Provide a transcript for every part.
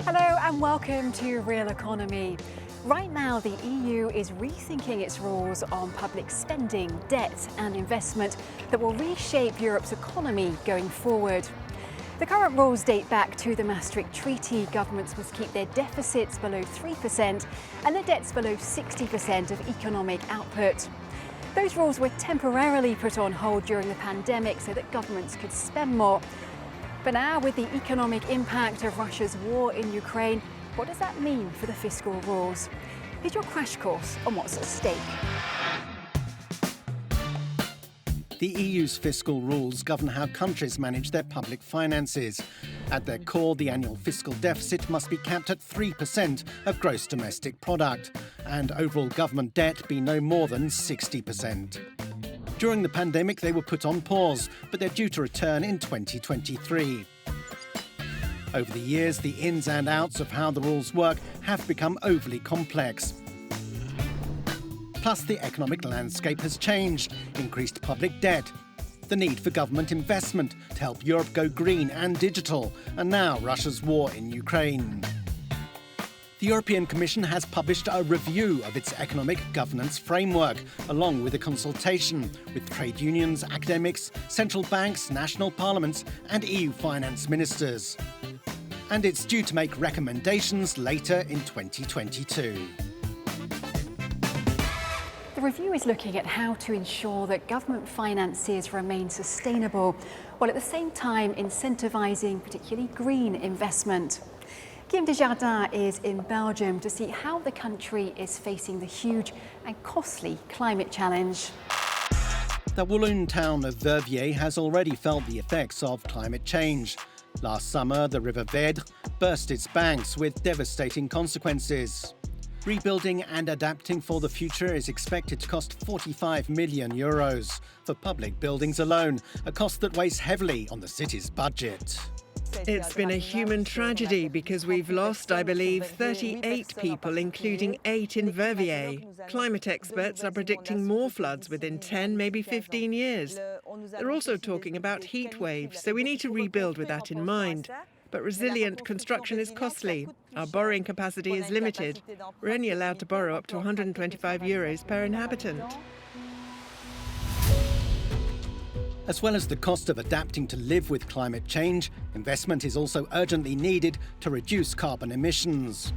Hello and welcome to Realeconomy. Right now, the EU is rethinking its rules on public spending, debt and investment that will reshape Europe's economy going forward. The current rules date back to the Maastricht Treaty. Governments must keep their deficits below 3% and their debts below 60% of economic output. Those rules were temporarily put on hold during the pandemic so that governments could spend more. But now, with the economic impact of Russia's war in Ukraine, what does that mean for the fiscal rules? Here's your crash course on what's at stake. The EU's fiscal rules govern how countries manage their public finances. At their core, the annual fiscal deficit must be capped at 3% of gross domestic product, and overall government debt be no more than 60%. During the pandemic, they were put on pause, but they're due to return in 2023. Over the years, the ins and outs of how the rules work have become overly complex. Plus, the economic landscape has changed, increased public debt, the need for government investment to help Europe go green and digital, and now Russia's war in Ukraine. The European Commission has published a review of its economic governance framework, along with a consultation with trade unions, academics, central banks, national parliaments and EU finance ministers. And it's due to make recommendations later in 2022. The review is looking at how to ensure that government finances remain sustainable, while at the same time incentivising particularly green investment. Guillaume Desjardins is in Belgium to see how the country is facing the huge and costly climate challenge. The Walloon town of Verviers has already felt the effects of climate change. Last summer, the River Vèdre burst its banks with devastating consequences. Rebuilding and adapting for the future is expected to cost €45 million for public buildings alone, a cost that weighs heavily on the city's budget. It's been a human tragedy because we've lost, I believe, 38 people, including 8 in Verviers. Climate experts are predicting more floods within 10, maybe 15 years. They're also talking about heat waves, so we need to rebuild with that in mind. But resilient construction is costly. Our borrowing capacity is limited. We're only allowed to borrow up to €125 per inhabitant. As well as the cost of adapting to live with climate change, investment is also urgently needed to reduce carbon emissions.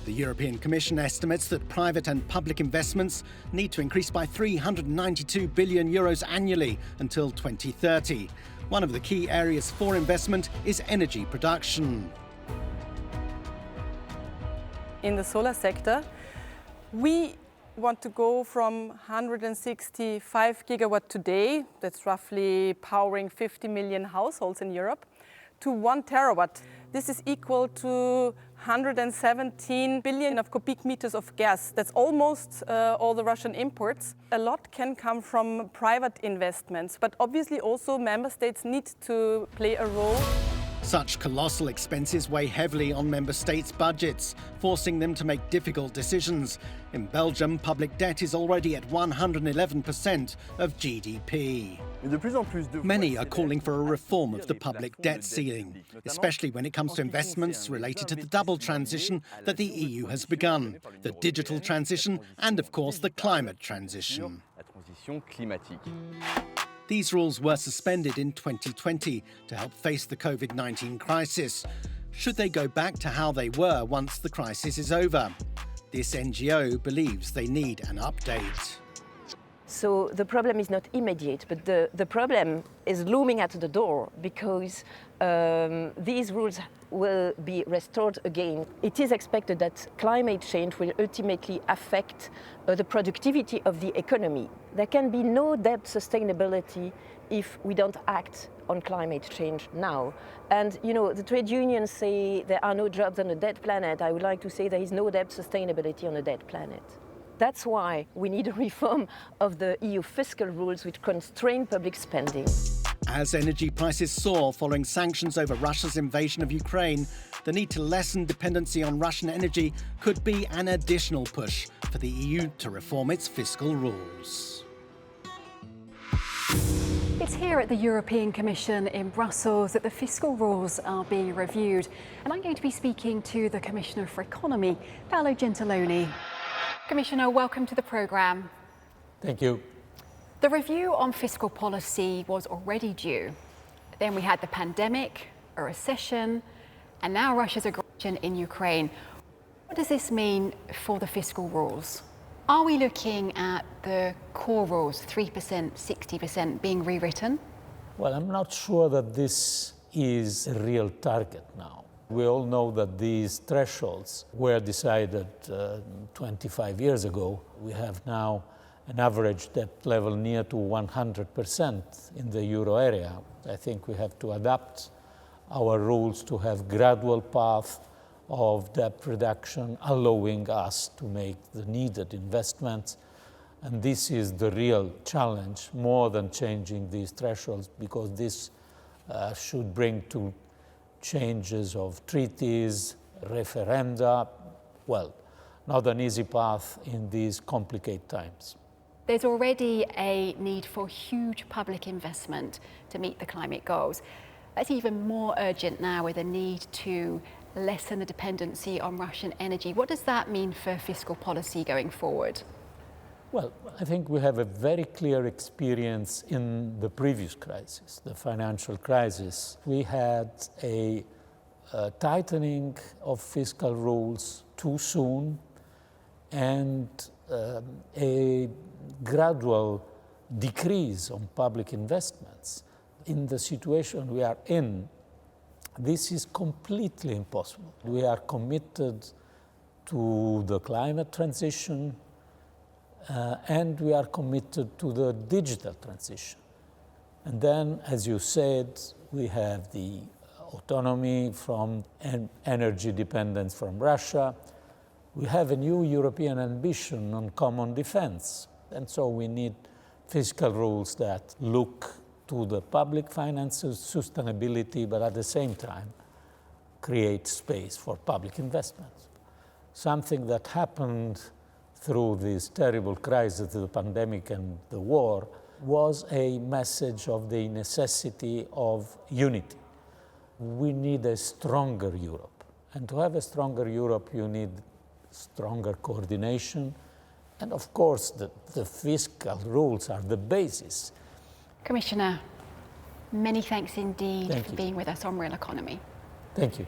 The European Commission estimates that private and public investments need to increase by €392 billion annually until 2030. One of the key areas for investment is energy production. In the solar sector, we want to go from 165 gigawatt today, that's roughly powering 50 million households in Europe, to 1 terawatt. This is equal to 117 billion of cubic meters of gas. That's almost all the Russian imports. A lot can come from private investments, but obviously also member states need to play a role. Such colossal expenses weigh heavily on member states' budgets, forcing them to make difficult decisions. In Belgium, public debt is already at 111% of GDP. Many are calling for a reform of the public debt ceiling, especially when it comes to investments related to the double transition that the EU has begun, the digital transition and, of course, the climate transition. These rules were suspended in 2020 to help face the COVID-19 crisis. Should they go back to how they were once the crisis is over? This NGO believes they need an update. So the problem is not immediate, but the problem is looming at the door because these rules will be restored again. It is expected that climate change will ultimately affect the productivity of the economy. There can be no debt sustainability if we don't act on climate change now. And, you know, the trade unions say there are no jobs on a dead planet. I would like to say there is no debt sustainability on a dead planet. That's why we need a reform of the EU fiscal rules which constrain public spending. As energy prices soar following sanctions over Russia's invasion of Ukraine, the need to lessen dependency on Russian energy could be an additional push for the EU to reform its fiscal rules. It's here at the European Commission in Brussels that the fiscal rules are being reviewed. And I'm going to be speaking to the Commissioner for Economy, Paolo Gentiloni. Commissioner, welcome to the programme. Thank you. The review on fiscal policy was already due. Then we had the pandemic, a recession, and now Russia's aggression in Ukraine. What does this mean for the fiscal rules? Are we looking at the core rules, 3%, 60%, being rewritten? Well, I'm not sure that this is a real target now. We all know that these thresholds were decided 25 years ago. We have now an average debt level near to 100% in the euro area. I think we have to adapt our rules to have gradual path of debt reduction, allowing us to make the needed investments. And this is the real challenge, more than changing these thresholds, because this should bring to changes of treaties, referenda. Well, not an easy path in these complicated times. There's already a need for huge public investment to meet the climate goals. That's even more urgent now with a need to lessen the dependency on Russian energy. What does that mean for fiscal policy going forward? Well, I think we have a very clear experience in the previous crisis, the financial crisis. We had a tightening of fiscal rules too soon and a gradual decrease on public investments. In the situation we are in, this is completely impossible. We are committed to the climate transition and we are committed to the digital transition. And then, as you said, we have the autonomy from energy dependence from Russia. We have a new European ambition on common defense. And so we need fiscal rules that look to the public finances, sustainability, but at the same time create space for public investments. Something that happened through this terrible crisis, the pandemic and the war, was a message of the necessity of unity. We need a stronger Europe. And to have a stronger Europe, you need stronger coordination. And of course, the fiscal rules are the basis. Commissioner, many thanks indeed Thank for you. being with us on Realeconomy. Thank you.